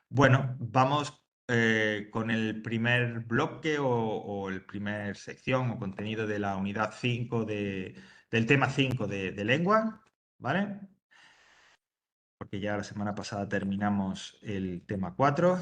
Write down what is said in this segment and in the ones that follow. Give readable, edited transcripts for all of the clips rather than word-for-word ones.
Bueno, vamos con el primer bloque o el primer sección o contenido de la unidad 5 del tema 5 de lengua, ¿vale? Porque ya la semana pasada terminamos el tema 4.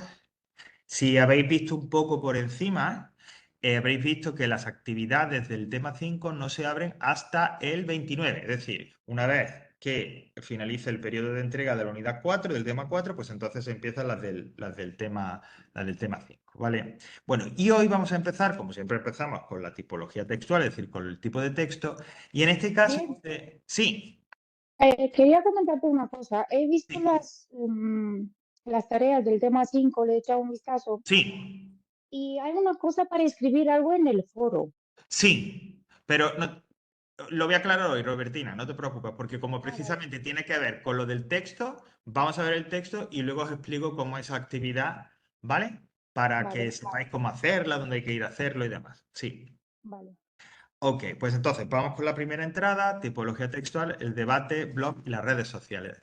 Si habéis visto un poco por encima, habréis visto que las actividades del tema 5 no se abren hasta el 29. Es decir, una vez que finalice el periodo de entrega de la unidad 4, del tema 4, pues entonces empiezan las del tema 5, ¿vale? Bueno, y hoy vamos a empezar, como siempre empezamos, con la tipología textual, es decir, con el tipo de texto. Y en este caso, Bien, sí, quería comentarte una cosa. He visto sí, las tareas del tema 5, le he echado un vistazo sí. y hay una cosa para escribir algo en el foro. Sí, pero lo voy a aclarar hoy, Robertina, no te preocupes, porque como Ah, vale, precisamente tiene que ver con lo del texto, vamos a ver el texto y luego os explico cómo es esa actividad, ¿vale? Para que vale, sepáis cómo hacerla, dónde hay que ir a hacerlo y demás. Sí. vale. Ok, pues entonces vamos con la primera entrada, tipología textual, el debate, blog y las redes sociales.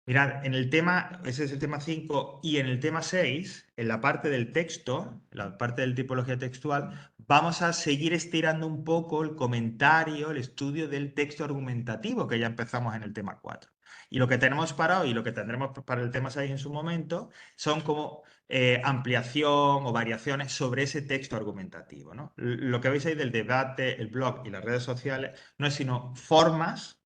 Mirad, en el tema, ese es el tema 5 y en el tema 6, en la parte del texto, en la parte de tipología textual, vamos a seguir estirando un poco el comentario, el estudio del texto argumentativo que ya empezamos en el tema 4. Y lo que tenemos para hoy y lo que tendremos para el tema 6 en su momento son como ampliación o variaciones sobre ese texto argumentativo, ¿no? Lo que veis ahí del debate, el blog y las redes sociales no es sino formas,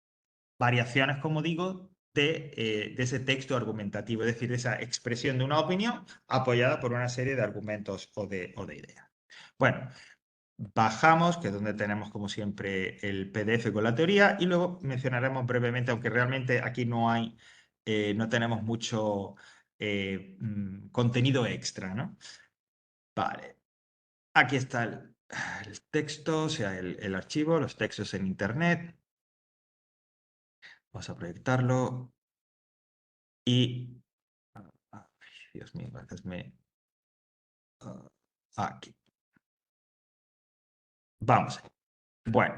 variaciones, como digo, de ese texto argumentativo, es decir, de esa expresión de una opinión apoyada por una serie de argumentos o de ideas. Bueno, bajamos, que es donde tenemos, como siempre, el PDF con la teoría, y luego mencionaremos brevemente, aunque realmente aquí no tenemos mucho contenido extra, ¿no? Vale, aquí está el texto, o sea, el archivo, los textos en Internet. Vamos a proyectarlo y ay, Dios mío, a veces aquí. Vamos. Bueno,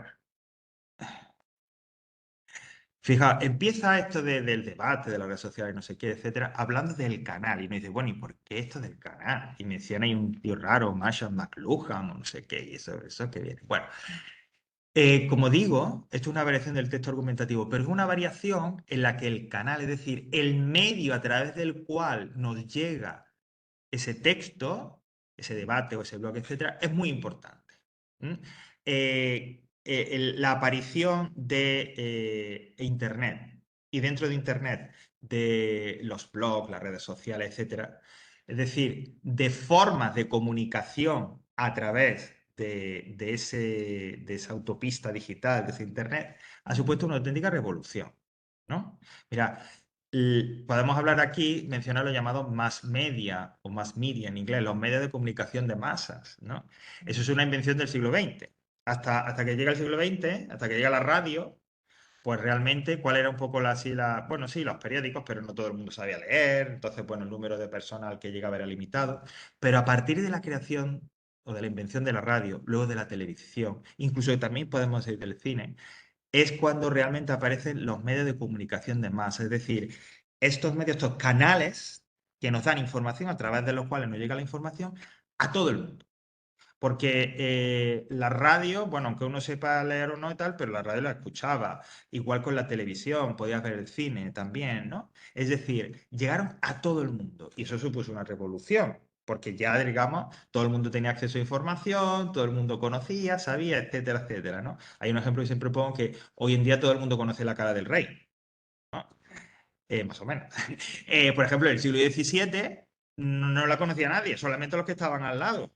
fija, empieza esto del debate de las redes sociales, no sé qué, etcétera, hablando del canal. Y me dice, bueno, ¿y por qué esto del canal? Y menciona ahí un tío raro, Marshall McLuhan, o no sé qué, y eso que viene. Bueno, como digo, esto es una variación del texto argumentativo, pero es una variación en la que el canal, es decir, el medio a través del cual nos llega ese texto, ese debate o ese blog, etcétera, es muy importante. ¿Mm? La aparición de Internet y dentro de Internet de los blogs, las redes sociales, etcétera, es decir, de formas de comunicación a través de esa autopista digital, de ese Internet, ha supuesto una auténtica revolución, ¿no? Mira, podemos hablar aquí, mencionar lo llamado mass media o mass media en inglés, los medios de comunicación de masas, ¿no? Eso es una invención del siglo XX. Hasta que llega el siglo XX, hasta que llega la radio, pues realmente, ¿cuál era un poco bueno, sí, los periódicos, pero no todo el mundo sabía leer, entonces, bueno, el número de personas al que llegaba era limitado. Pero a partir de la creación o de la invención de la radio, luego de la televisión, incluso también podemos ir del cine, es cuando realmente aparecen los medios de comunicación de masa, es decir, estos medios, estos canales que nos dan información a través de los cuales nos llega la información a todo el mundo. Porque la radio, bueno, aunque uno sepa leer o no y tal, pero la radio la escuchaba. Igual con la televisión, podías ver el cine también, ¿no? Es decir, llegaron a todo el mundo y eso supuso una revolución, porque ya, digamos, todo el mundo tenía acceso a información, todo el mundo conocía, sabía, etcétera, etcétera, ¿no? Hay un ejemplo que siempre pongo que hoy en día todo el mundo conoce la cara del rey, ¿no? Más o menos. Por ejemplo, en el siglo XVII no la conocía nadie, solamente los que estaban al lado.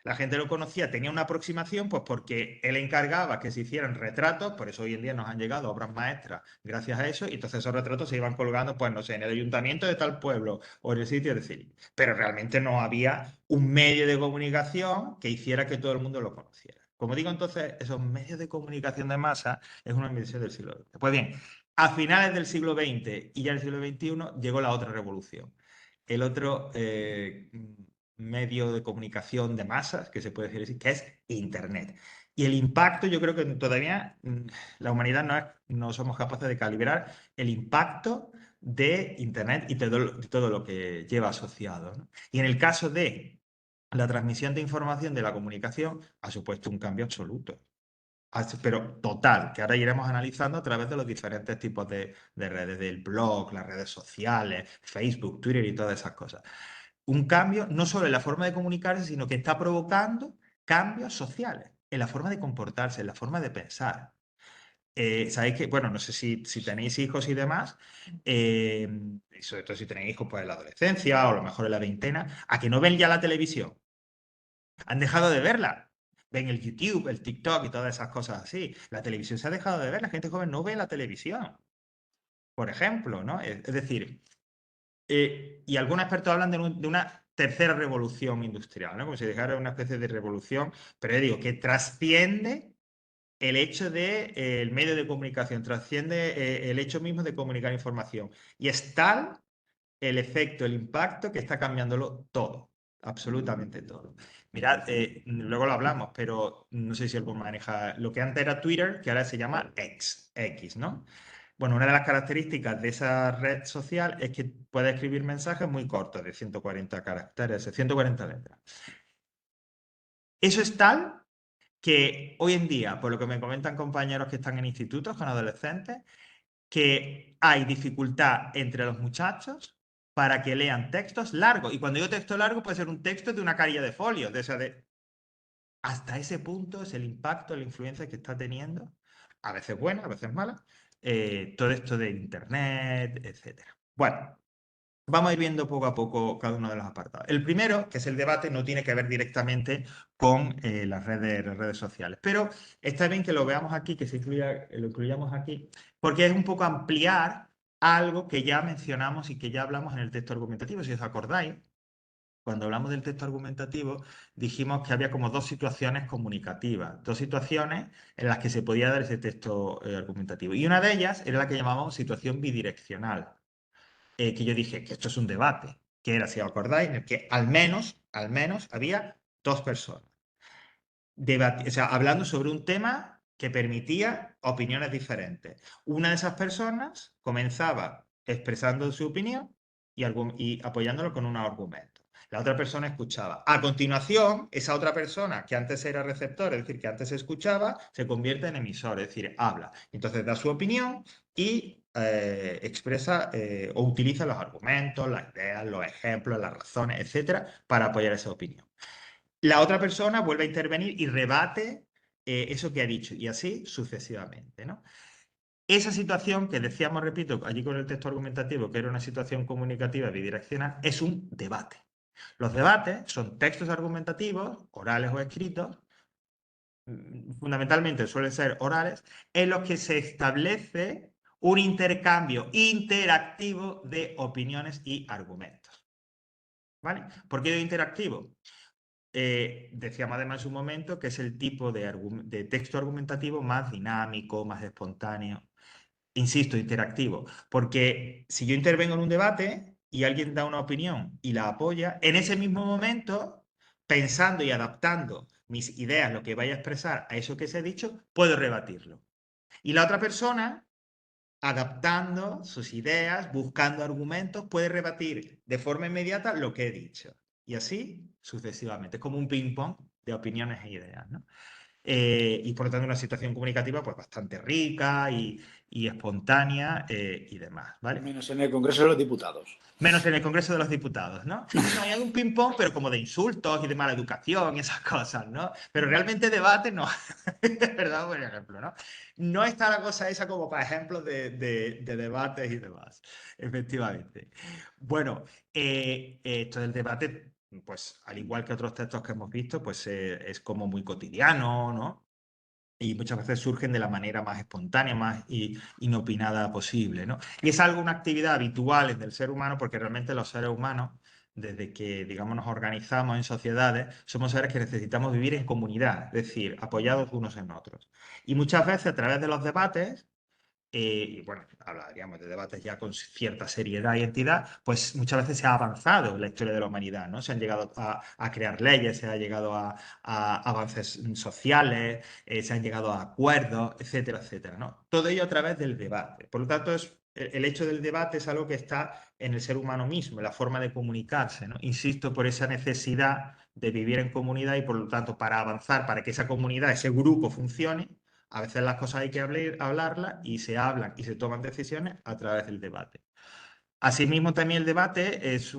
La gente lo conocía, tenía una aproximación, pues porque él encargaba que se hicieran retratos, por eso hoy en día nos han llegado obras maestras gracias a eso, y entonces esos retratos se iban colgando, pues no sé, en el ayuntamiento de tal pueblo o en el sitio de decir. Pero realmente no había un medio de comunicación que hiciera que todo el mundo lo conociera. Como digo, entonces, esos medios de comunicación de masa es una invención del siglo XX. Pues bien, a finales del siglo XX y ya el siglo XXI llegó la otra revolución. El otro medio de comunicación de masas, que se puede decir así, que es Internet. Y el impacto, yo creo que todavía la humanidad no somos capaces de calibrar el impacto de Internet y todo lo que lleva asociado, ¿no? Y en el caso de la transmisión de información de la comunicación, ha supuesto un cambio absoluto. Pero total, que ahora iremos analizando a través de los diferentes tipos de redes, del blog, las redes sociales, Facebook, Twitter y todas esas cosas. Un cambio no solo en la forma de comunicarse, sino que está provocando cambios sociales, en la forma de comportarse, en la forma de pensar. Sabéis que, bueno, no sé si tenéis hijos y demás, y sobre todo si tenéis hijos pues en la adolescencia o a lo mejor en la veintena, a que no ven ya la televisión. Han dejado de verla. Ven el YouTube, el TikTok y todas esas cosas así. La televisión se ha dejado de ver, la gente joven no ve la televisión, por ejemplo, ¿no? Es decir, y algunos expertos hablan de una tercera revolución industrial, ¿no? Como si dijera una especie de revolución, pero yo digo que trasciende el hecho de el medio de comunicación, trasciende el hecho mismo de comunicar información. Y es tal el efecto, el impacto que está cambiándolo todo, absolutamente todo. Mirad, luego lo hablamos, pero no sé si alguno maneja lo que antes era Twitter, que ahora se llama X, ¿no? Bueno, una de las características de esa red social es que puede escribir mensajes muy cortos, de 140 caracteres, de 140 letras. Eso es tal que hoy en día, por lo que me comentan compañeros que están en institutos con adolescentes, que hay dificultad entre los muchachos para que lean textos largos. Y cuando digo texto largo, puede ser un texto de una carilla de folio. Hasta ese punto es el impacto, la influencia que está teniendo, a veces buena, a veces mala, todo esto de Internet, etcétera. Bueno, vamos a ir viendo poco a poco cada uno de los apartados. El primero, que es el debate, no tiene que ver directamente con las redes sociales, pero está bien que lo veamos aquí, que lo incluyamos aquí, porque es un poco ampliar algo que ya mencionamos y que ya hablamos en el texto argumentativo, si os acordáis. Cuando hablamos del texto argumentativo, dijimos que había como dos situaciones comunicativas, dos situaciones en las que se podía dar ese texto argumentativo. Y una de ellas era la que llamábamos situación bidireccional, que yo dije que esto es un debate, que era, si os acordáis, en el que al menos había dos personas o sea, hablando sobre un tema que permitía opiniones diferentes. Una de esas personas comenzaba expresando su opinión y apoyándolo con unos argumentos. La otra persona escuchaba. A continuación, esa otra persona que antes era receptor, es decir, que antes escuchaba, se convierte en emisor, es decir, habla. Entonces da su opinión y expresa o utiliza los argumentos, las ideas, los ejemplos, las razones, etcétera, para apoyar esa opinión. La otra persona vuelve a intervenir y rebate eso que ha dicho, y así sucesivamente, ¿no? Esa situación que decíamos, repito, allí con el texto argumentativo, que era una situación comunicativa bidireccional, es un debate. Los debates son textos argumentativos, orales o escritos, fundamentalmente suelen ser orales, en los que se establece un intercambio interactivo de opiniones y argumentos. ¿Vale? ¿Por qué interactivo? Decíamos además en un momento que es el tipo de texto argumentativo más dinámico, más espontáneo. Insisto, interactivo. Porque si yo intervengo en un debate y alguien da una opinión y la apoya, en ese mismo momento, pensando y adaptando mis ideas, lo que vaya a expresar a eso que se ha dicho, puedo rebatirlo. Y la otra persona, adaptando sus ideas, buscando argumentos, puede rebatir de forma inmediata lo que he dicho. Y así sucesivamente. Es como un ping-pong de opiniones e ideas, ¿no? Y por lo tanto una situación comunicativa pues bastante rica y espontánea y demás, ¿vale? Menos en el Congreso de los Diputados. Menos en el Congreso de los Diputados, ¿no? No, hay un ping-pong, pero como de insultos y de mala educación y esas cosas, ¿no? Pero realmente debate no. ¿Verdad? Por ejemplo, ¿no? No está la cosa esa como para ejemplos de debates y demás, efectivamente. Bueno, esto del debate, pues al igual que otros textos que hemos visto, pues es como muy cotidiano, ¿no? Y muchas veces surgen de la manera más espontánea, más inopinada posible, ¿no? Y es algo, una actividad habitual en el ser humano, porque realmente los seres humanos, desde que, digamos, nos organizamos en sociedades, somos seres que necesitamos vivir en comunidad, es decir, apoyados unos en otros. Y muchas veces a través de los debates y bueno, hablaríamos de debates ya con cierta seriedad y entidad, pues muchas veces se ha avanzado en la historia de la humanidad, ¿no? Se han llegado a crear leyes, se ha llegado a avances sociales, se han llegado a acuerdos, etcétera, etcétera, ¿no? Todo ello a través del debate. Por lo tanto, es el hecho del debate es algo que está en el ser humano mismo, en la forma de comunicarse, ¿no? Insisto por esa necesidad de vivir en comunidad y por lo tanto para avanzar, para que esa comunidad, ese grupo funcione, a veces las cosas hay que hablarlas y se hablan y se toman decisiones a través del debate. Asimismo, también el debate es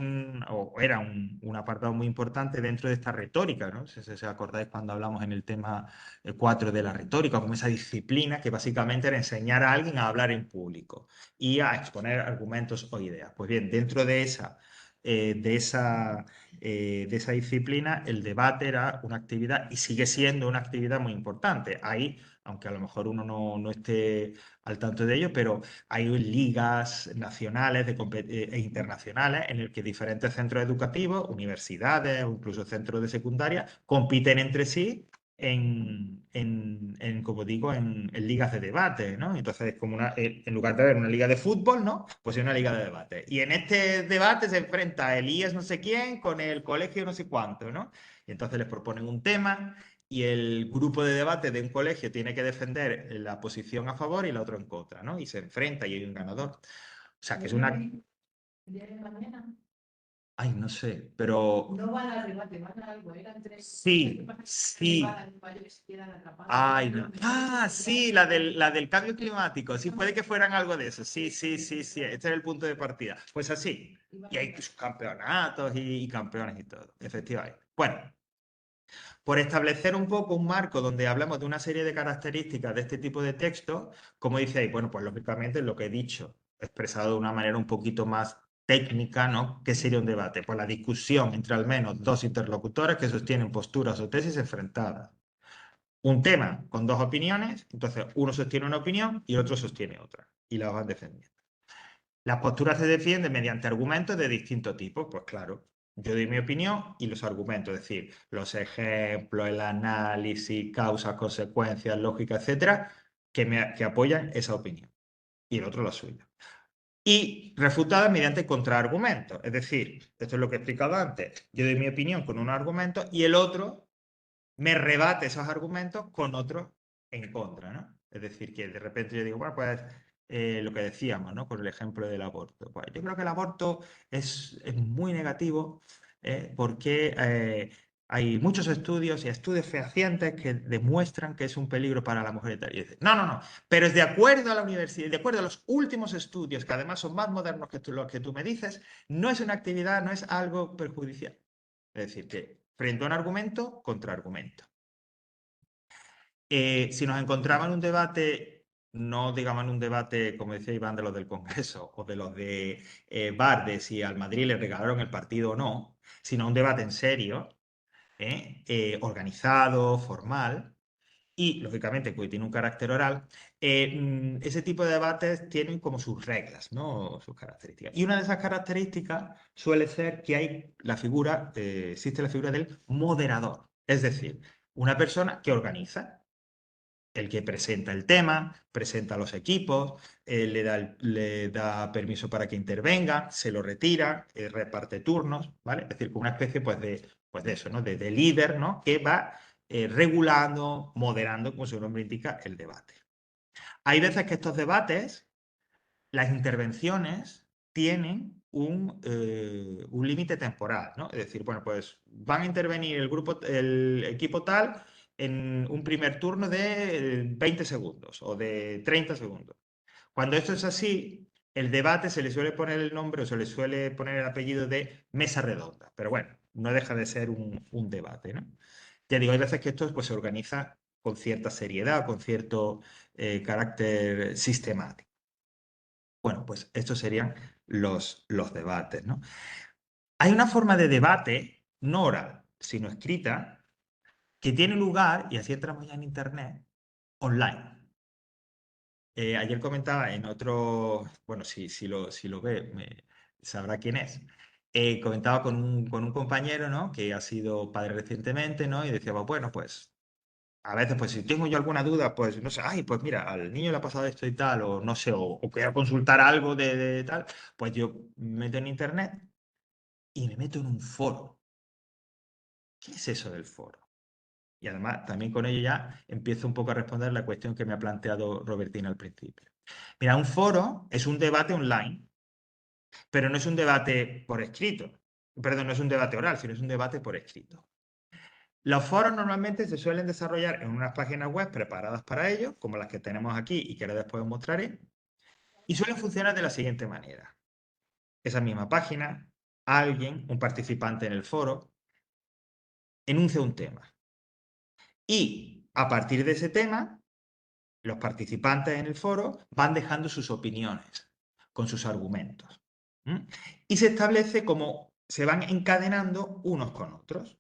era un apartado muy importante dentro de esta retórica, ¿no? Si os acordáis cuando hablamos en el tema 4 de la retórica, como esa disciplina que básicamente era enseñar a alguien a hablar en público y a exponer argumentos o ideas. Pues bien, dentro de esa disciplina, el debate era una actividad y sigue siendo una actividad muy importante. Ahí, aunque a lo mejor uno no esté al tanto de ello, pero hay ligas nacionales e internacionales en el que diferentes centros educativos, universidades o incluso centros de secundaria compiten entre sí como digo, en ligas de debate, ¿no? Entonces, en lugar de haber una liga de fútbol, ¿no? Pues hay una liga de debate. Y en este debate se enfrenta el IES no sé quién con el colegio no sé cuánto, ¿no? Y entonces les proponen un tema y el grupo de debate de un colegio tiene que defender la posición a favor y la otra en contra, ¿no? Y se enfrenta y hay un ganador. O sea, que es una... ¿El día de mañana? Ay, no sé, pero... No van al debate, van a algo. Eran tres. Sí, sí. Ay, no. Ah, sí, la del cambio climático. Sí, puede que fueran algo de eso. Sí, sí, sí, sí. Este era el punto de partida. Pues así. Y hay campeonatos y campeones y todo, efectivamente. Bueno, por establecer un poco un marco donde hablamos de una serie de características de este tipo de texto, como dice ahí, bueno, pues lógicamente lo que he dicho, expresado de una manera un poquito más técnica, ¿no? ¿Qué sería un debate? Pues la discusión entre al menos dos interlocutores que sostienen posturas o tesis enfrentadas. Un tema con dos opiniones, entonces uno sostiene una opinión y el otro sostiene otra, y la van defendiendo. Las posturas se defienden mediante argumentos de distintos tipos, pues claro, yo doy mi opinión y los argumentos, es decir, los ejemplos, el análisis, causas, consecuencias, lógica, etcétera, que apoyan esa opinión y el otro la suya. Y refutadas mediante contraargumentos, es decir, esto es lo que he explicado antes, yo doy mi opinión con un argumento y el otro me rebate esos argumentos con otros en contra, ¿no? Es decir, que de repente yo digo, bueno, pues lo que decíamos, ¿no? Con el ejemplo del aborto. Pues yo creo que el aborto es muy negativo porque hay muchos estudios y estudios fehacientes que demuestran que es un peligro para la mujer y tal. Y dice, no, pero es de acuerdo a la universidad, de acuerdo a los últimos estudios, que además son más modernos que los que tú me dices, no es una actividad, no es algo perjudicial. Es decir, que frente a un argumento, contraargumento. Si nos encontramos en un debate, no digamos en un debate, como decía Iván, de los del Congreso o de los de Bar, de si al Madrid le regalaron el partido o no, sino un debate en serio, organizado, formal, y lógicamente, porque tiene un carácter oral, ese tipo de debates tienen como sus reglas, ¿no? Sus características. Y una de esas características suele ser que existe la figura del moderador, es decir, una persona que organiza, el que presenta el tema, presenta a los equipos, le da permiso para que intervenga, se lo retira, reparte turnos, ¿vale? Es decir, como una especie pues de eso, ¿no? De líder, ¿no? Que va regulando, moderando, como su nombre indica, el debate. Hay veces que estos debates, las intervenciones, tienen un límite temporal, ¿no? Es decir, bueno, pues van a intervenir el equipo tal en un primer turno de 20 segundos o de 30 segundos. Cuando esto es así, el debate se le suele poner el nombre o se le suele poner el apellido de mesa redonda. Pero bueno, no deja de ser un debate, ¿no? Ya digo, hay veces que esto pues, se organiza con cierta seriedad, con cierto carácter sistemático. Bueno, pues estos serían los debates, ¿no? Hay una forma de debate, no oral, sino escrita, que tiene lugar, y así entramos ya en Internet, online. Ayer comentaba en otro, bueno, si lo ve, sabrá quién es. Comentaba con un compañero, ¿no? Que ha sido padre recientemente, ¿no? Y decía, bueno, pues a veces, pues si tengo yo alguna duda, pues no sé, ay, pues mira, al niño le ha pasado esto y tal, o no sé, o quiero consultar algo de tal, pues yo me meto en Internet y me meto en un foro. ¿Qué es eso del foro? Y además, también con ello ya empiezo un poco a responder la cuestión que me ha planteado Robertina al principio. Mira, un foro es un debate online, pero no es un debate por escrito. Perdón, no es un debate oral, sino es un debate por escrito. Los foros normalmente se suelen desarrollar en unas páginas web preparadas para ello, como las que tenemos aquí y que ahora después os mostraré, y suelen funcionar de la siguiente manera. Esa misma página, alguien, un participante en el foro, enuncia un tema. Y a partir de ese tema, los participantes en el foro van dejando sus opiniones con sus argumentos. Y se establece cómo se van encadenando unos con otros.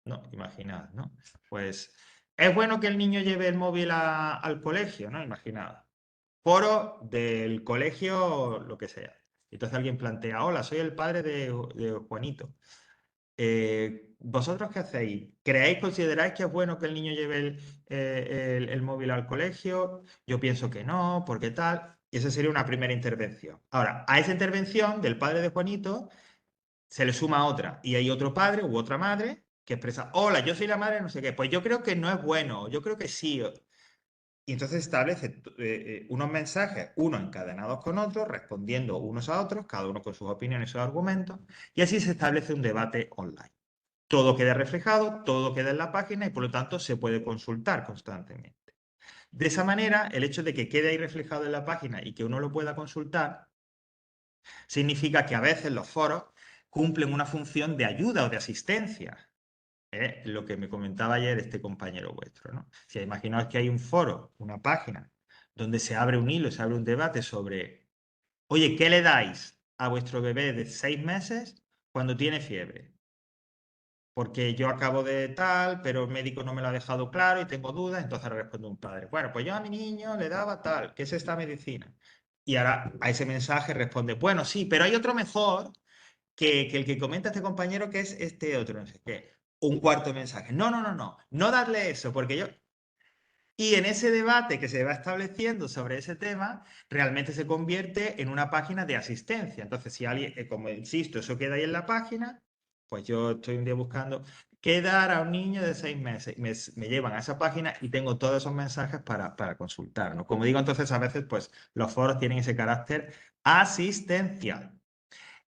¿No? Imaginad, ¿no? Pues es bueno que el niño lleve el móvil al colegio, ¿no? Imaginad. Foro del colegio, lo que sea. Entonces alguien plantea, hola, soy el padre de Juanito. ¿Vosotros qué hacéis? ¿Consideráis que es bueno que el niño lleve el móvil al colegio? Yo pienso que no, porque tal. Y esa sería una primera intervención. Ahora, a esa intervención del padre de Juanito se le suma otra. Y hay otro padre u otra madre que expresa, hola, yo soy la madre, no sé qué. Pues yo creo que no es bueno, yo creo que sí. Y entonces establece unos mensajes, unos encadenados con otros, respondiendo unos a otros, cada uno con sus opiniones y sus argumentos, y así se establece un debate online. Todo queda reflejado, todo queda en la página y por lo tanto se puede consultar constantemente. De esa manera, el hecho de que quede ahí reflejado en la página y que uno lo pueda consultar, significa que a veces los foros cumplen una función de ayuda o de asistencia. Lo que me comentaba ayer este compañero vuestro, ¿no? Si imaginaos que hay un foro, una página, donde se abre un hilo, se abre un debate sobre, oye, ¿qué le dais a vuestro bebé de 6 meses cuando tiene fiebre? Porque yo acabo de tal, pero el médico no me lo ha dejado claro y tengo dudas, entonces responde un padre, bueno, pues yo a mi niño le daba tal, ¿qué es esta medicina? Y ahora a ese mensaje responde, bueno, sí, pero hay otro mejor que el que comenta este compañero, que es este otro, no sé qué. Un cuarto mensaje. No, no, no, no. No darle eso, porque yo. Y en ese debate que se va estableciendo sobre ese tema, realmente se convierte en una página de asistencia. Entonces, si alguien, como insisto, eso queda ahí en la página, pues yo estoy un día buscando qué dar a un niño de 6 meses. Me llevan a esa página y tengo todos esos mensajes para consultar, ¿no? Como digo, entonces a veces, pues los foros tienen ese carácter asistencial.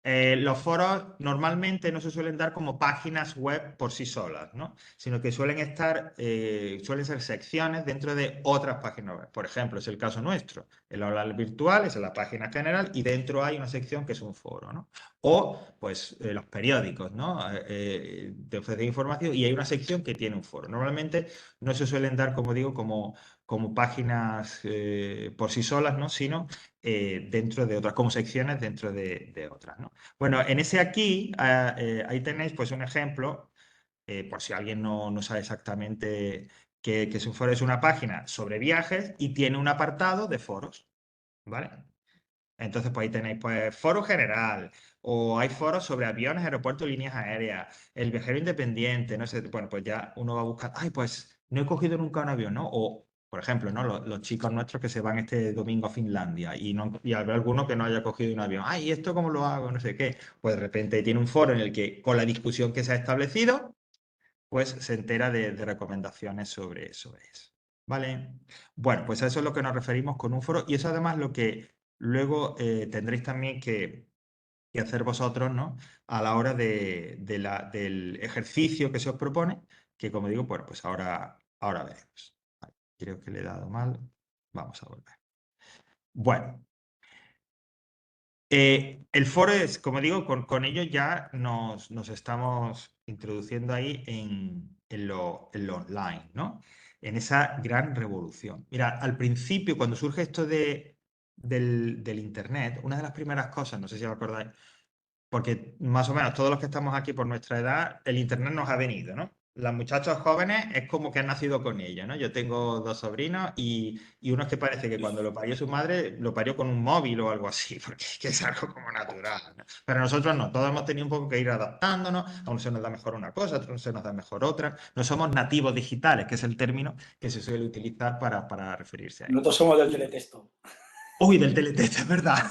Los foros normalmente no se suelen dar como páginas web por sí solas, ¿no? Sino que suelen ser secciones dentro de otras páginas web. Por ejemplo, es el caso nuestro. El aula virtual es la página general y dentro hay una sección que es un foro, ¿no? O, pues, los periódicos, ¿no? Te ofrecen información y hay una sección que tiene un foro. Normalmente no se suelen dar, como digo, como páginas por sí solas, ¿no? Sino dentro de otras, como secciones dentro de otras, ¿no? Bueno, en ese aquí, ahí tenéis pues un ejemplo, por si alguien no sabe exactamente que es un foro, es una página sobre viajes y tiene un apartado de foros, ¿vale? Entonces, pues ahí tenéis pues foro general, o hay foros sobre aviones, aeropuertos, líneas aéreas, el viajero independiente, no sé, bueno, pues ya uno va a buscar, ay, pues no he cogido nunca un avión, ¿no? O, por ejemplo, ¿no? Los chicos nuestros que se van este domingo a Finlandia y habrá alguno que no haya cogido un avión, ay, ¿esto cómo lo hago? No sé qué. Pues de repente tiene un foro en el que, con la discusión que se ha establecido, pues se entera de recomendaciones sobre eso. ¿Vale? Bueno, pues a eso es lo que nos referimos con un foro y eso además lo que luego tendréis también que hacer vosotros, ¿no? A la hora del ejercicio que se os propone, que como digo, bueno, pues ahora veremos. Vale, creo que le he dado mal. Vamos a volver. Bueno, el foro es, como digo, con ello ya nos estamos introduciendo ahí en lo online, ¿no? En esa gran revolución. Mira, al principio, cuando surge esto del Internet, una de las primeras cosas, no sé si os acordáis, porque más o menos todos los que estamos aquí por nuestra edad, el Internet nos ha venido, ¿no? Los muchachos jóvenes es como que han nacido con ello, ¿no? Yo tengo 2 sobrinos y uno es que parece que cuando lo parió su madre, lo parió con un móvil o algo así, porque es que es algo como natural, ¿no? Pero nosotros no, todos hemos tenido un poco que ir adaptándonos, a uno se nos da mejor una cosa, a otro se nos da mejor otra. No somos nativos digitales, que es el término que se suele utilizar para referirse a ello. Nosotros somos del teletexto. Uy, del teletexto, es verdad.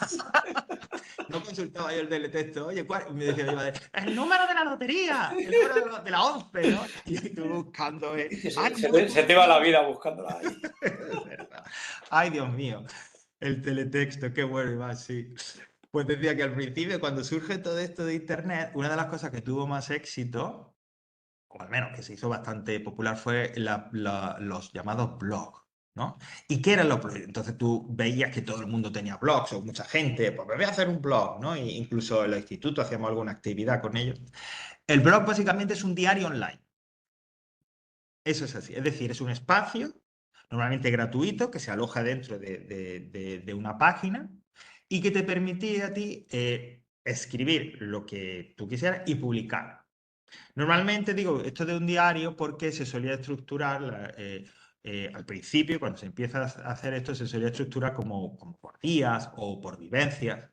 No consultaba yo el teletexto. Oye, ¿cuál? Me decía mi madre, el número de la lotería, el número de la 11, ¿no? Y yo estuve buscando. Se te va la vida buscándola ahí. Es verdad. Ay, Dios mío. El teletexto, qué bueno, Iván, sí. Pues decía que al principio, cuando surge todo esto de Internet, una de las cosas que tuvo más éxito, o al menos que se hizo bastante popular, fue los llamados blogs, ¿no? ¿Y qué eran los blogs? Entonces tú veías que todo el mundo tenía blogs, o mucha gente, pues me voy a hacer un blog, ¿no? E incluso en los institutos hacíamos alguna actividad con ellos. El blog básicamente es un diario online. Eso es así. Es decir, es un espacio normalmente gratuito que se aloja dentro de una página y que te permitía a ti escribir lo que tú quisieras y publicar. Normalmente digo esto de un diario porque se solía estructurar al principio, cuando se empieza a hacer esto, se solía estructurar como por días o por vivencias.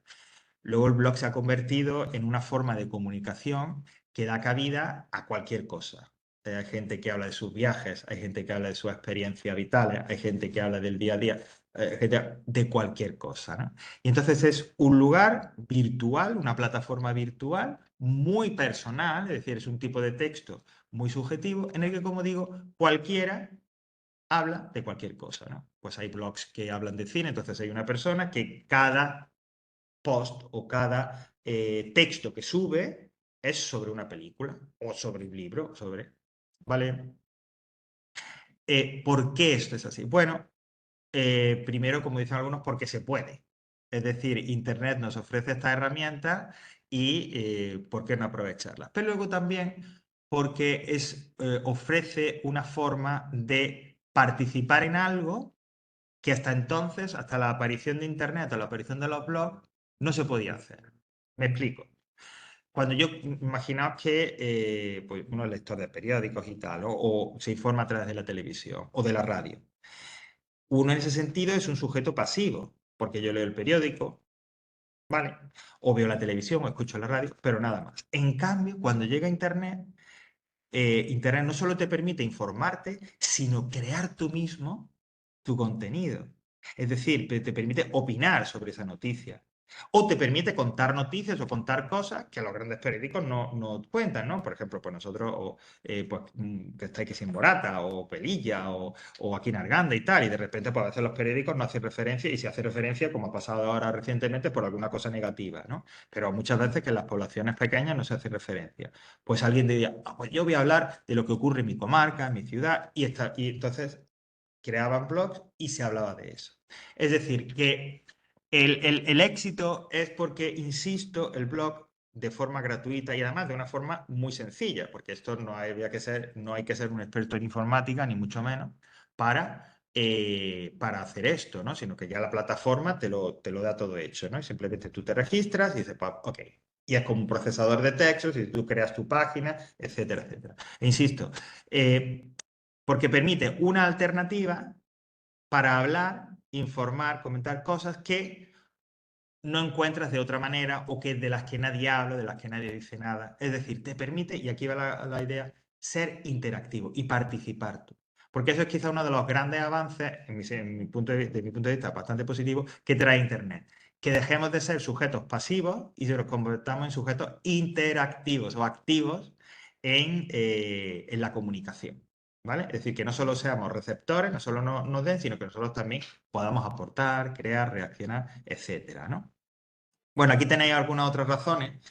Luego el blog se ha convertido en una forma de comunicación que da cabida a cualquier cosa. Hay gente que habla de sus viajes, hay gente que habla de sus experiencias vitales, hay gente que habla del día a día, de cualquier cosa, ¿no? Y entonces es un lugar virtual, una plataforma virtual muy personal, es decir, es un tipo de texto muy subjetivo en el que, como digo, cualquiera habla de cualquier cosa, ¿no? Pues hay blogs que hablan de cine, entonces hay una persona que cada post o cada texto que sube es sobre una película o sobre un libro, ¿vale? ¿Por qué esto es así? Bueno, primero, como dicen algunos, porque se puede. Es decir, Internet nos ofrece estas herramientas y ¿por qué no aprovecharlas? Pero luego también porque ofrece una forma de participar en algo que hasta entonces, hasta la aparición de Internet o la aparición de los blogs, no se podía hacer. Me explico. Cuando imaginaos que pues uno es lector de periódicos y tal, o se informa a través de la televisión o de la radio. Uno en ese sentido es un sujeto pasivo, porque yo leo el periódico, ¿vale? O veo la televisión o escucho la radio, pero nada más. En cambio, cuando llega Internet, Internet no solo te permite informarte, sino crear tú mismo tu contenido. Es decir, te permite opinar sobre esa noticia. O te permite contar noticias o contar cosas que los grandes periódicos no cuentan, ¿no? Por ejemplo, pues nosotros, pues, que estáis que si en Morata, o Pelilla, o aquí en Arganda y tal, y de repente, pues a veces los periódicos no hacen referencia, y si hace referencia, como ha pasado ahora recientemente, por alguna cosa negativa, ¿no? Pero muchas veces que en las poblaciones pequeñas no se hace referencia. Pues alguien diría, pues yo voy a hablar de lo que ocurre en mi comarca, en mi ciudad, y entonces creaban blogs y se hablaba de eso. Es decir, que el éxito es porque, insisto, el blog de forma gratuita y además de una forma muy sencilla, porque esto no hay que ser un experto en informática, ni mucho menos, para hacer esto, ¿no? Sino que ya la plataforma te lo da todo hecho, ¿no? Y simplemente tú te registras y dices, ok. Y es como un procesador de textos y tú creas tu página, etcétera, etcétera. E insisto, porque permite una alternativa para hablar, informar, comentar cosas que no encuentras de otra manera o que de las que nadie habla, de las que nadie dice nada. Es decir, te permite, y aquí va la idea, ser interactivo y participar tú. Porque eso es quizá uno de los grandes avances, en mi punto de vista, bastante positivo, que trae Internet. Que dejemos de ser sujetos pasivos y se los convertamos en sujetos interactivos o activos en la comunicación. ¿Vale? Es decir, que no solo seamos receptores, no solo nos den, sino que nosotros también podamos aportar, crear, reaccionar, etcétera, ¿no? Bueno, aquí tenéis algunas otras razones,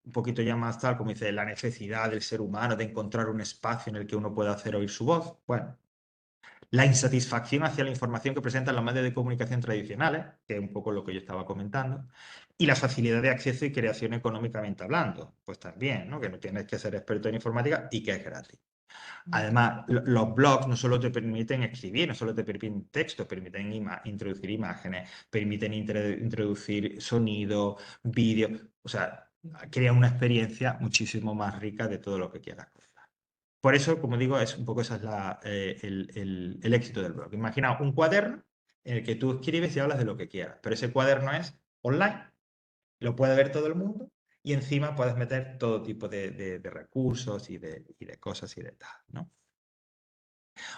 un poquito ya más tal, como dice, la necesidad del ser humano de encontrar un espacio en el que uno pueda hacer oír su voz. Bueno, la insatisfacción hacia la información que presentan los medios de comunicación tradicionales, que es un poco lo que yo estaba comentando, y la facilidad de acceso y creación económicamente hablando, pues también, ¿no? Que no tienes que ser experto en informática y que es gratis. Además, los blogs no solo te permiten escribir, no solo te permiten texto, permiten introducir imágenes, permiten introducir sonido, vídeo, o sea, crea una experiencia muchísimo más rica de todo lo que quieras contar. Por eso, como digo, es un poco ese es el éxito del blog. Imagina un cuaderno en el que tú escribes y hablas de lo que quieras, pero ese cuaderno es online, lo puede ver todo el mundo y encima puedes meter todo tipo de recursos y de cosas y de tal, ¿no?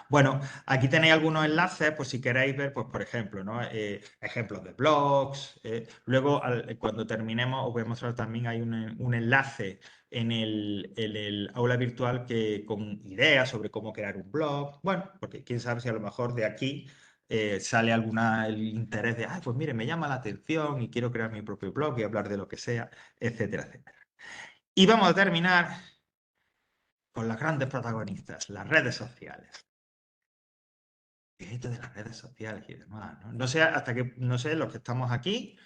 Bueno, aquí tenéis algunos enlaces, pues si queréis ver, pues por ejemplo, ¿no? Ejemplos de blogs. Luego, cuando terminemos, os voy a mostrar también, hay un enlace en el aula virtual con ideas sobre cómo crear un blog. Bueno, porque quién sabe si a lo mejor de aquí sale el interés de, ay, pues mire, me llama la atención y quiero crear mi propio blog y hablar de lo que sea, etcétera, etcétera. Y vamos a terminar con las grandes protagonistas, las redes sociales. Esto de las redes sociales y demás, ¿no? No sé no sé, los que estamos aquí,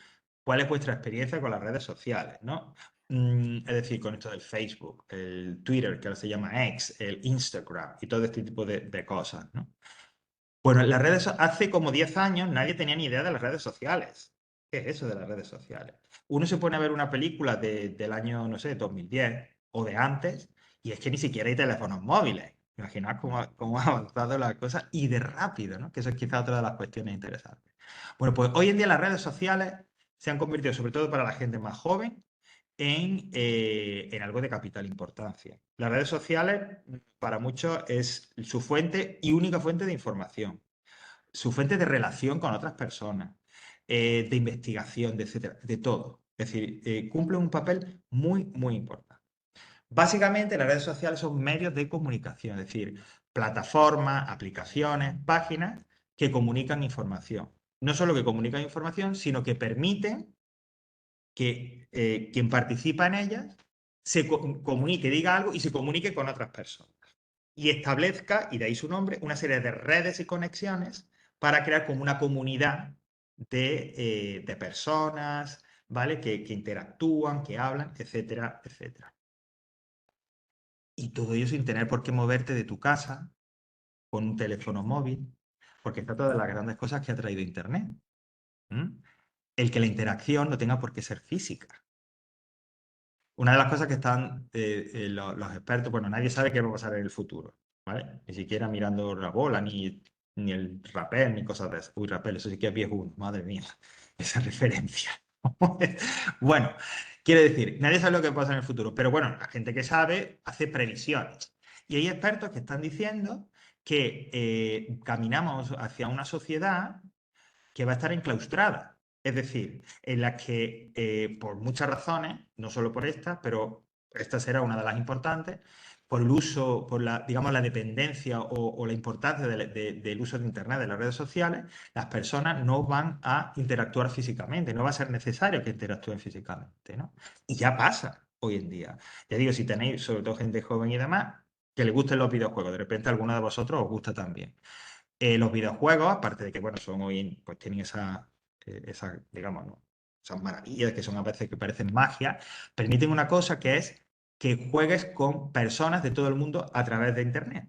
cuál es vuestra experiencia con las redes sociales, ¿no? Es decir, con esto del Facebook, el Twitter, que ahora se llama X, el Instagram y todo este tipo de cosas, ¿no? Bueno, hace como 10 años nadie tenía ni idea de las redes sociales. ¿Qué es eso de las redes sociales? Uno se pone a ver una película del año, no sé, 2010 o de antes, y es que ni siquiera hay teléfonos móviles. Imaginad cómo ha avanzado la cosa y de rápido, ¿no? Que eso es quizá otra de las cuestiones interesantes. Bueno, pues hoy en día las redes sociales se han convertido, sobre todo para la gente más joven, en algo de capital importancia. Las redes sociales, para muchos, es su fuente y única fuente de información, su fuente de relación con otras personas, de investigación, de etcétera, de todo. Es decir, cumple un papel muy, muy importante. Básicamente, las redes sociales son medios de comunicación, es decir, plataformas, aplicaciones, páginas que comunican información. No solo que comunican información, sino que permiten que quien participa en ellas se comunique, diga algo y se comunique con otras personas. Y establezca, y de ahí su nombre, una serie de redes y conexiones para crear como una comunidad de personas, ¿vale? Que interactúan, que hablan, etcétera, etcétera. Y todo ello sin tener por qué moverte de tu casa con un teléfono móvil, porque está todas las grandes cosas que ha traído Internet. El que la interacción no tenga por qué ser física. Una de las cosas que están los expertos, bueno, nadie sabe qué va a pasar en el futuro, ¿vale? Ni siquiera mirando la bola, ni el rapel, ni cosas de eso. Uy, rapel, eso sí que es viejo, madre mía, esa referencia. Bueno, quiere decir, nadie sabe lo que va a pasar en el futuro, pero bueno, la gente que sabe hace previsiones. Y hay expertos que están diciendo que caminamos hacia una sociedad que va a estar enclaustrada. Es decir, en la que por muchas razones, no solo por esta, pero esta será una de las importantes, por el uso, por la, digamos, la dependencia o la importancia del uso de Internet, de las redes sociales, las personas no van a interactuar físicamente, no va a ser necesario que interactúen físicamente, ¿no? Y ya pasa hoy en día. Ya digo, si tenéis, sobre todo gente joven y demás, que le gusten los videojuegos, de repente a alguno de vosotros os gusta también. Los videojuegos, aparte de que, bueno, son hoy, pues tienen digamos, ¿no? Esas maravillas que son a veces que parecen magia, permiten una cosa que es que juegues con personas de todo el mundo a través de Internet.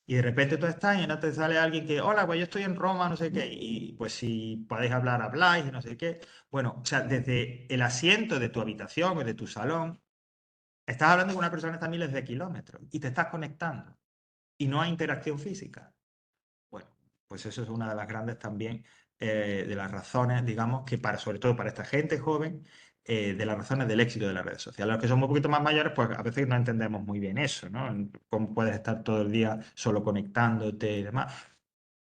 Y de repente tú estás y no te sale alguien que, hola, pues yo estoy en Roma, no sé qué, y pues si podéis hablar, habláis, y no sé qué. Bueno, o sea, desde el asiento de tu habitación o de tu salón, estás hablando con una persona que está a miles de kilómetros y te estás conectando y no hay interacción física. Bueno, pues eso es una de las grandes también, de las razones, digamos, que sobre todo para esta gente joven, de las razones del éxito de las redes sociales. Los que somos un poquito más mayores, pues a veces no entendemos muy bien eso, ¿no? Cómo puedes estar todo el día solo conectándote y demás.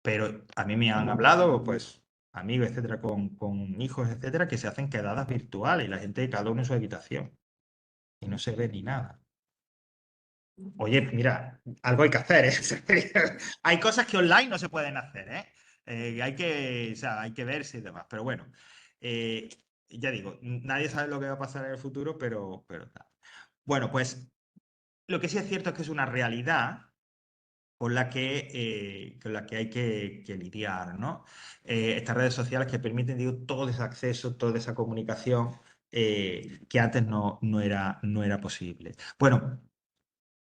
Pero a mí me han hablado, pues, amigos, etcétera, con hijos, etcétera, que se hacen quedadas virtuales y la gente, cada uno en su habitación. Y no se ve ni nada. Oye, mira, algo hay que hacer, ¿eh? Hay cosas que online no se pueden hacer, ¿eh? O sea, hay que verse y demás. Pero bueno, ya digo, nadie sabe lo que va a pasar en el futuro, pero tal. Bueno, pues lo que sí es cierto es que es una realidad con la que hay que lidiar, ¿no? Estas redes sociales que permiten, digo, todo ese acceso, toda esa comunicación que antes no era posible. Bueno.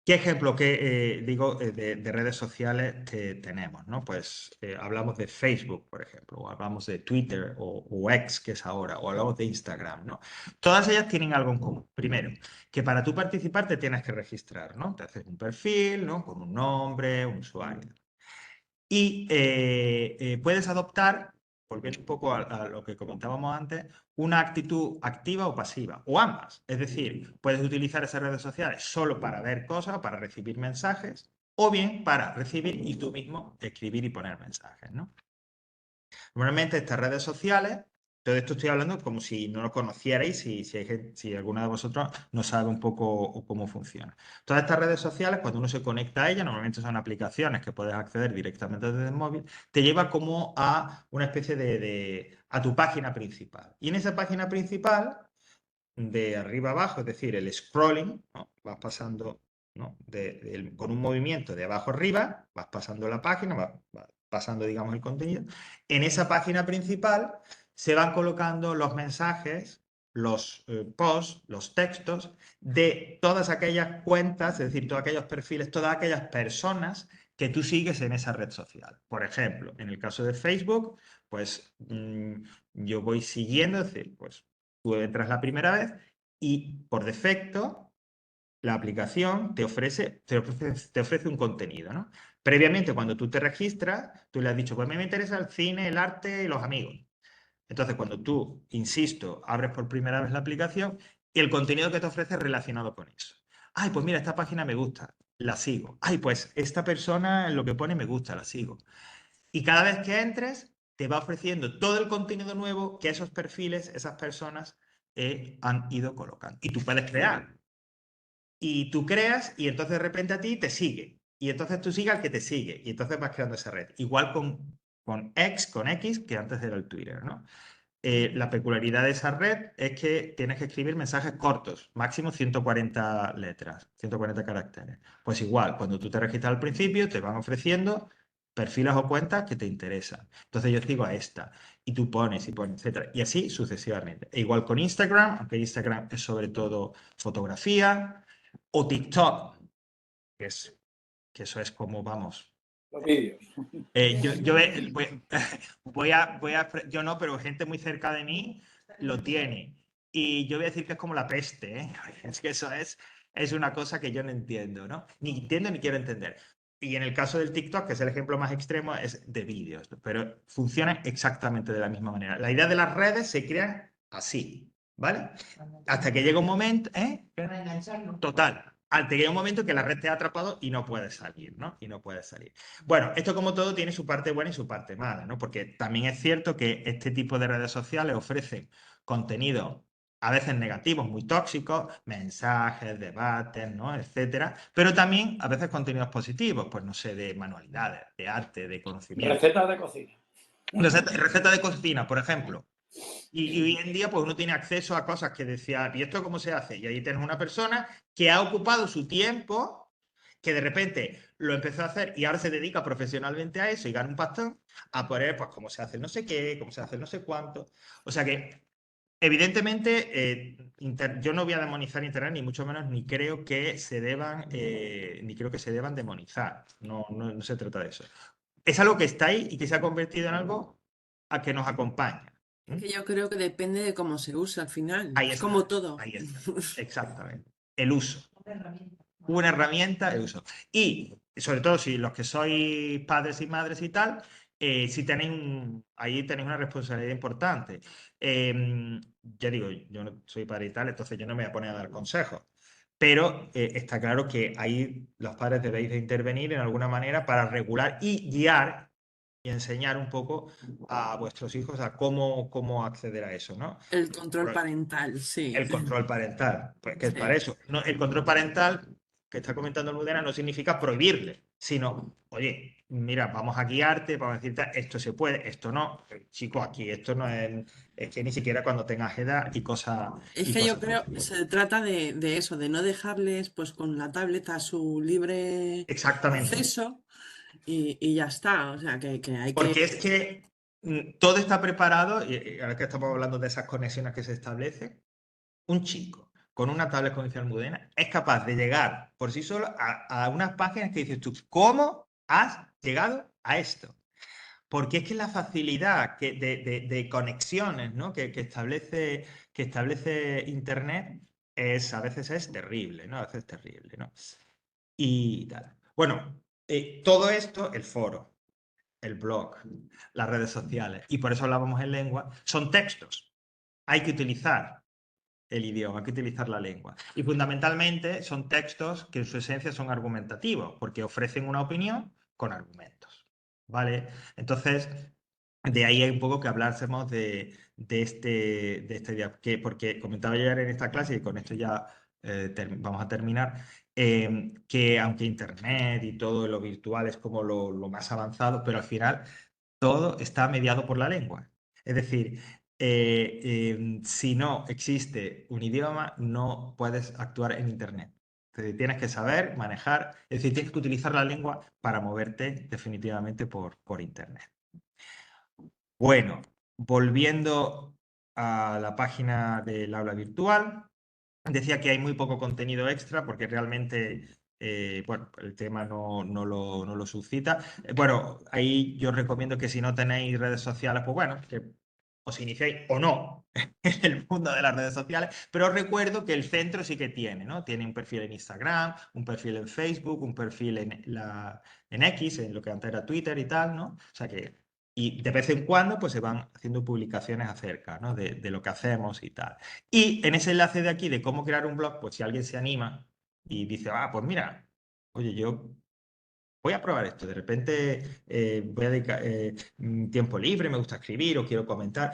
¿Qué ejemplo de redes sociales tenemos? ¿No? Pues hablamos de Facebook, por ejemplo, o hablamos de Twitter o X, que es ahora, o hablamos de Instagram, ¿no? Todas ellas tienen algo en común. Primero, que para tú participar te tienes que registrar, ¿no? Te haces un perfil, ¿no? Con un nombre, un usuario. Y puedes adoptar, volviendo un poco a lo que comentábamos antes, una actitud activa o pasiva, o ambas. Es decir, puedes utilizar esas redes sociales solo para ver cosas, para recibir mensajes, o bien para recibir y tú mismo escribir y poner mensajes, ¿no? Normalmente estas redes sociales todo esto estoy hablando como si no lo conocierais, si alguna de vosotros no sabe un poco cómo funciona. Todas estas redes sociales, cuando uno se conecta a ellas, normalmente son aplicaciones que puedes acceder directamente desde el móvil, te lleva como a una especie a tu página principal. Y en esa página principal, de arriba abajo, es decir, el scrolling, ¿no? Vas pasando, ¿no? con un movimiento de abajo arriba, vas pasando la página, vas pasando, digamos, el contenido. En esa página principal se van colocando los mensajes, los posts, los textos de todas aquellas cuentas, es decir, todos aquellos perfiles, todas aquellas personas que tú sigues en esa red social. Por ejemplo, en el caso de Facebook, pues yo voy siguiendo, es decir, pues tú entras la primera vez y por defecto la aplicación te ofrece un contenido, ¿no? Previamente, cuando tú te registras, tú le has dicho, pues a mí me interesa el cine, el arte y los amigos. Entonces, cuando tú, insisto, abres por primera vez la aplicación y el contenido que te ofrece es relacionado con eso. Ay, pues mira, esta página me gusta, la sigo. Ay, pues esta persona lo que pone me gusta, la sigo. Y cada vez que entres, te va ofreciendo todo el contenido nuevo que esos perfiles, esas personas han ido colocando. Y tú puedes crear. Y tú creas y entonces de repente a ti te sigue. Y entonces tú sigues al que te sigue. Y entonces vas creando esa red. Igual con X, que antes era el Twitter, ¿no? La peculiaridad de esa red es que tienes que escribir mensajes cortos, máximo 140 letras, 140 caracteres. Pues igual, cuando tú te registras al principio, te van ofreciendo perfiles o cuentas que te interesan. Entonces yo sigo a esta y tú pones y pones, etcétera. Y así sucesivamente. E igual con Instagram, aunque Instagram es sobre todo fotografía, o TikTok, que eso es como, vamos, Los vídeos. yo no, pero gente muy cerca de mí lo tiene. Y yo voy a decir que es como la peste, ¿eh? Es que eso es una cosa que yo no entiendo, ¿no? Ni entiendo ni quiero entender. Y en el caso del TikTok, que es el ejemplo más extremo, es de vídeos, pero funcionan exactamente de la misma manera. La idea de las redes se crea así, ¿vale? Hasta que llega un momento, ¿eh? Para engancharlo. Total. Hasta que llega un momento que la red te ha atrapado y no puedes salir, ¿no? Y no puedes salir. Bueno, esto como todo tiene su parte buena y su parte mala, ¿no? Porque también es cierto que este tipo de redes sociales ofrecen contenido a veces negativos, muy tóxicos, mensajes, debates, ¿no? Etcétera. Pero también a veces contenidos positivos, pues no sé, de manualidades, de arte, de conocimiento. Recetas de cocina. Receta de cocina, por ejemplo. Y hoy en día, pues uno tiene acceso a cosas que decía, ¿y esto cómo se hace? Y ahí tienes una persona que ha ocupado su tiempo, que de repente lo empezó a hacer y ahora se dedica profesionalmente a eso y gana un pastón, a poner, pues, cómo se hace el no sé qué, cómo se hace el no sé cuánto. O sea que, evidentemente, yo no voy a demonizar Internet, ni mucho menos, ni creo que se deban demonizar. No se trata de eso. Es algo que está ahí y que se ha convertido en algo a que nos acompaña. Que yo creo que depende de cómo se usa al final. Ahí Es está, como todo. ahí está, exactamente. El uso. Una herramienta. Una herramienta, el uso. Y sobre todo si los que sois padres y madres y tal, si ahí tenéis una responsabilidad importante. Ya digo, yo no soy padre y tal, entonces yo no me voy a poner a dar consejos. Pero está claro que ahí los padres debéis de intervenir en alguna manera para regular y guiar y enseñar un poco a vuestros hijos a cómo acceder a eso, ¿no? El control parental, sí. El control parental, pues que es Sí. para eso. No, el control parental que está comentando Almudena no significa prohibirle, sino, oye, mira, vamos a guiarte, vamos a decirte, esto se puede, esto no. Chico, aquí esto no es que ni siquiera cuando tengas edad y cosas. Es y que yo cosas creo así. que se trata de eso, de no dejarles pues con la tableta a su libre Exactamente. acceso y ya está. O sea, que hay que... Porque es que todo está preparado, y ahora que estamos hablando de esas conexiones que se establecen, un chico con una tablet como dice Almudena es capaz de llegar por sí solo a unas páginas que dices tú, ¿cómo has llegado a esto? Porque es que la facilidad de conexiones, ¿no? que establece Internet a veces es terrible, ¿no? A veces es terrible, ¿no? Y tal. Bueno, todo esto, el foro, el blog, las redes sociales, y por eso hablábamos en lengua, son textos. Hay que utilizar el idioma, hay que utilizar la lengua. Y fundamentalmente son textos que en su esencia son argumentativos, porque ofrecen una opinión con argumentos. ¿Vale? Entonces, de ahí hay un poco que hablásemos porque comentaba yo ayer en esta clase, y con esto ya vamos a terminar, que aunque Internet y todo lo virtual es como lo más avanzado, pero al final todo está mediado por la lengua. Es decir, si no existe un idioma, no puedes actuar en Internet. Tienes que saber manejar, es decir, tienes que utilizar la lengua para moverte definitivamente por Internet. Bueno, volviendo a la página del aula virtual, decía que hay muy poco contenido extra porque realmente bueno, el tema no lo suscita. Bueno, ahí yo recomiendo que si no tenéis redes sociales, pues bueno, que os iniciéis o no en el mundo de las redes sociales, pero os recuerdo que el centro sí que tiene, ¿no? Tiene un perfil en Instagram, un perfil en Facebook, un perfil en X, en lo que antes era Twitter y tal, ¿no? O sea que, y de vez en cuando pues se van haciendo publicaciones acerca, ¿no? de lo que hacemos y tal. Y en ese enlace de aquí de cómo crear un blog, pues si alguien se anima y dice, pues mira, oye, yo voy a probar esto, de repente voy a dedicar tiempo libre, me gusta escribir o quiero comentar.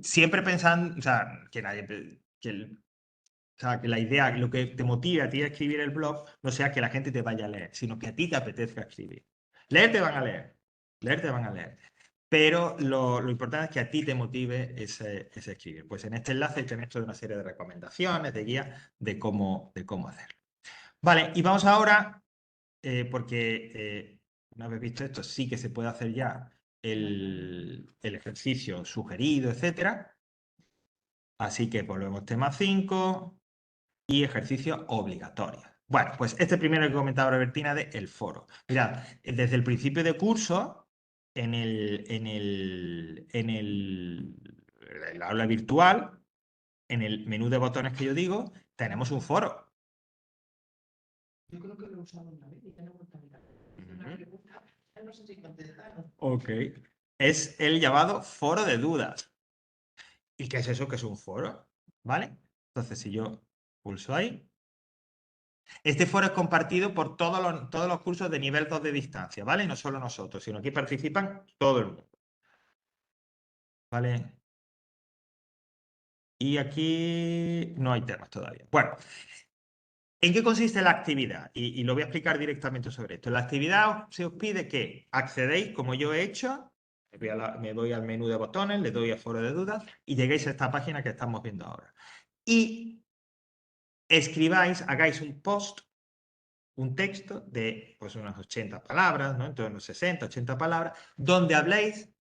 Siempre pensando, o sea, que nadie, o sea, que la idea, lo que te motive a ti a escribir el blog, no sea que la gente te vaya a leer, sino que a ti te apetezca escribir. Leer te van a leer, leer te van a leer. Pero lo importante es que a ti te motive ese escribir. Pues en este enlace tenéis toda una serie de recomendaciones, de guías de cómo hacerlo. Vale, y vamos ahora, porque una vez visto esto, sí que se puede hacer ya el ejercicio sugerido, etcétera. Así que volvemos tema 5 y ejercicio obligatorio. Bueno, pues este primero que comentaba Robertina de el foro. Mirad, desde el principio de curso, en el aula virtual, en el menú de botones que yo digo, tenemos un foro. Yo creo que lo he usado una vez y ya no he vuelto a mirar. Una pregunta, ya no sé si contestaron. Ok. Es el llamado foro de dudas. ¿Y qué es eso que es un foro? ¿Vale? Entonces, si yo pulso ahí, este foro es compartido por todos los cursos de nivel 2 de distancia, ¿vale? No solo nosotros, sino aquí participan todo el mundo. ¿Vale? Y aquí no hay temas todavía. Bueno, ¿en qué consiste la actividad? Y lo voy a explicar directamente sobre esto. La actividad se os pide que accedéis, como yo he hecho, me voy al menú de botones, le doy a foro de dudas y lleguéis a esta página que estamos viendo ahora. Y escribáis, hagáis un post, un texto de pues unas 80 palabras, ¿no? Entre unos 60, 80 palabras, donde habléis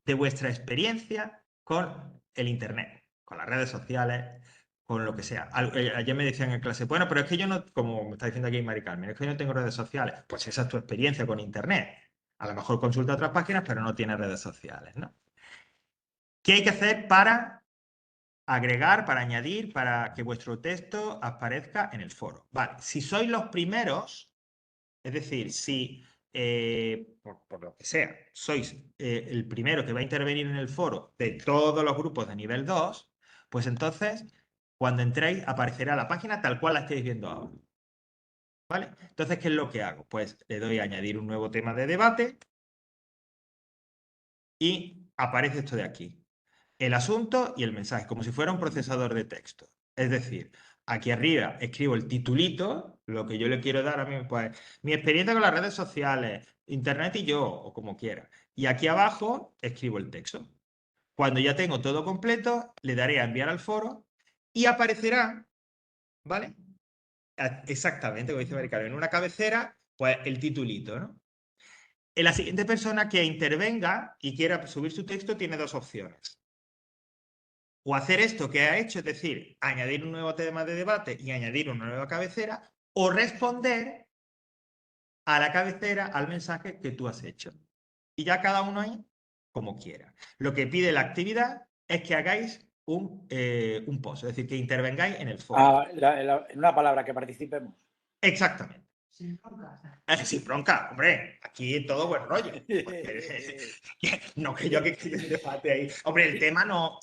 de vuestra experiencia con el Internet, con las redes sociales, con lo que sea. Ayer me decían en clase, bueno, pero es que yo no, como me está diciendo aquí Mari Carmen, es que yo no tengo redes sociales. Pues esa es tu experiencia con Internet. A lo mejor consulta otras páginas, pero no tiene redes sociales, ¿no? ¿Qué hay que hacer para agregar, para añadir, para que vuestro texto aparezca en el foro? Vale, si sois los primeros, es decir, si por lo que sea sois el primero que va a intervenir en el foro de todos los grupos de nivel 2, pues entonces cuando entréis aparecerá la página tal cual la estáis viendo ahora. ¿Vale? Entonces, ¿qué es lo que hago? Pues le doy a añadir un nuevo tema de debate y aparece esto de aquí. El asunto y el mensaje, como si fuera un procesador de texto. Es decir, aquí arriba escribo el titulito, lo que yo le quiero dar a mí, pues mi experiencia con las redes sociales, Internet y yo, o como quiera. Y aquí abajo escribo el texto. Cuando ya tengo todo completo, le daré a enviar al foro y aparecerá, ¿vale? Exactamente, como dice Maricano, en una cabecera, pues el titulito, ¿no? La siguiente persona que intervenga y quiera subir su texto tiene dos opciones. O hacer esto que ha hecho, es decir, añadir un nuevo tema de debate y añadir una nueva cabecera, o responder a la cabecera, al mensaje que tú has hecho. Y ya cada uno ahí como quiera. Lo que pide la actividad es que hagáis un post, es decir, que intervengáis en el foro. En una palabra, que participemos. Exactamente. Sin broncas. Sin bronca, hombre, aquí todo buen rollo. No que yo que un debate ahí. Hombre, el tema no.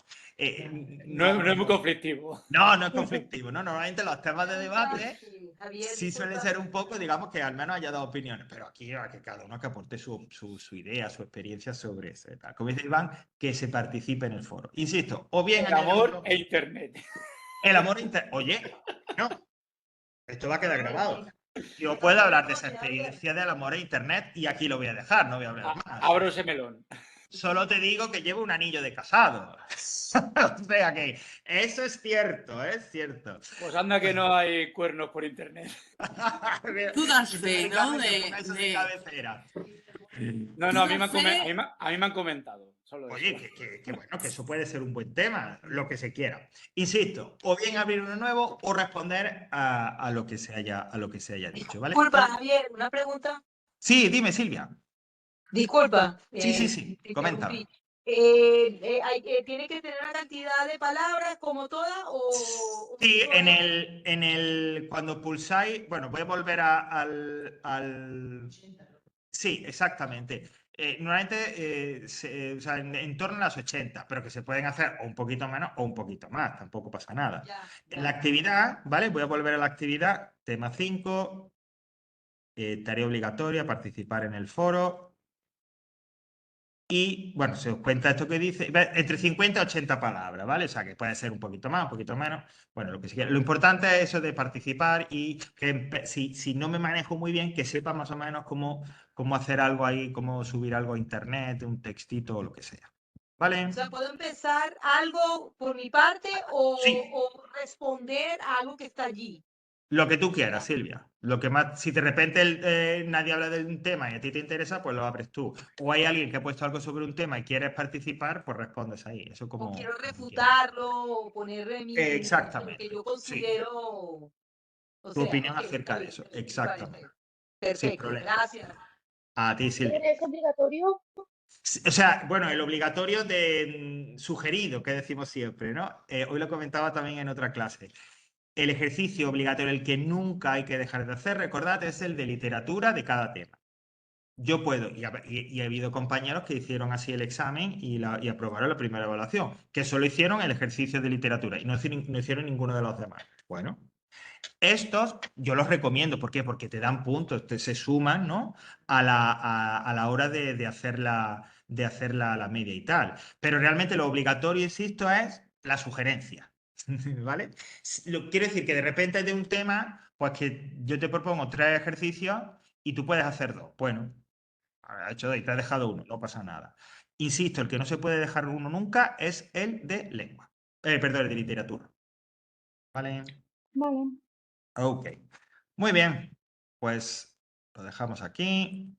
No es muy conflictivo. No es conflictivo. No, normalmente los temas de debate Javier, sí suele disculpa. ser un poco, digamos, que al menos haya dado opiniones, pero aquí a que cada uno que aporte su idea, su experiencia sobre eso. Tal. Como dice Iván, que se participe en el foro. Insisto, o bien El en el amor libro, e Internet. el amor Oye, no, esto va a quedar grabado. Yo puedo hablar de esa experiencia del amor a Internet y aquí lo voy a dejar, no voy a hablar más. Abro ese melón. Solo te digo que llevo un anillo de casado. O sea que eso es cierto, es cierto. Pues anda que no hay cuernos por Internet. Tú das Y fe, Mari ¿no? Carmen que ponga eso de cabecera. No, Tú no, das fe. a mí me han comentado. Solo eso. Oye, que bueno, que eso puede ser un buen tema, lo que se quiera. Insisto, o bien abrir uno nuevo o responder a lo que se haya dicho, ¿vale? Disculpa, Javier, una pregunta. Sí, dime, Silvia. Disculpa, Sí, te coméntame. interrumpí. ¿Tiene que tener una cantidad de palabras como todas o Sí, puede- cuando pulsáis, bueno, voy a volver al... Sí, exactamente. Normalmente, o sea, en torno a las 80, pero que se pueden hacer o un poquito menos o un poquito más, tampoco pasa nada. Ya, En la ya. actividad, ¿vale? Voy a volver a la actividad, tema 5, tarea obligatoria, participar en el foro. Y bueno, se os cuenta esto que dice, entre 50 y 80 palabras, ¿vale? O sea, que puede ser un poquito más, un poquito menos. Bueno, lo que se quiera. Lo importante es eso de participar y que si no me manejo muy bien, que sepa más o menos cómo hacer algo ahí, cómo subir algo a internet, un textito o lo que sea. ¿Vale? O sea, ¿puedo empezar algo por mi parte Sí, o responder a algo que está allí? lo que tú quieras, Silvia. Lo que más, si de repente nadie habla de un tema y a ti te interesa, pues lo abres tú. O hay alguien que ha puesto algo sobre un tema y quieres participar, pues respondes ahí. Eso ¿O quiero como quieras. refutarlo o poner lo que Exactamente. yo Sí. considero? O Tu sea, opinión ok, está acerca de bien, eso. vale, Exactamente. vale. Sin Perfecto, problema. gracias. A ti, Silvia. ¿Es obligatorio? O sea, bueno, el obligatorio de sugerido, que decimos siempre, ¿no? Hoy lo comentaba también en otra clase. El ejercicio obligatorio, el que nunca hay que dejar de hacer, recordad, es el de literatura de cada tema. Yo puedo, y ha habido compañeros que hicieron así el examen y aprobaron la primera evaluación, que solo hicieron el ejercicio de literatura y no hicieron ninguno de los demás. Bueno, estos yo los recomiendo. ¿Por qué? Porque te dan puntos, se suman, ¿no? A la hora de hacer la media y tal. Pero realmente lo obligatorio, insisto, es la sugerencia. ¿Vale? Quiero decir que de repente de un tema, pues que yo te propongo 3 ejercicios y tú puedes hacer 2. Bueno, ha hecho 2 y te has dejado uno, no pasa nada. Insisto, el que no se puede dejar uno nunca es el de lengua. Perdón, el de literatura. ¿Vale? Vale. Ok. Muy bien. Pues lo dejamos aquí.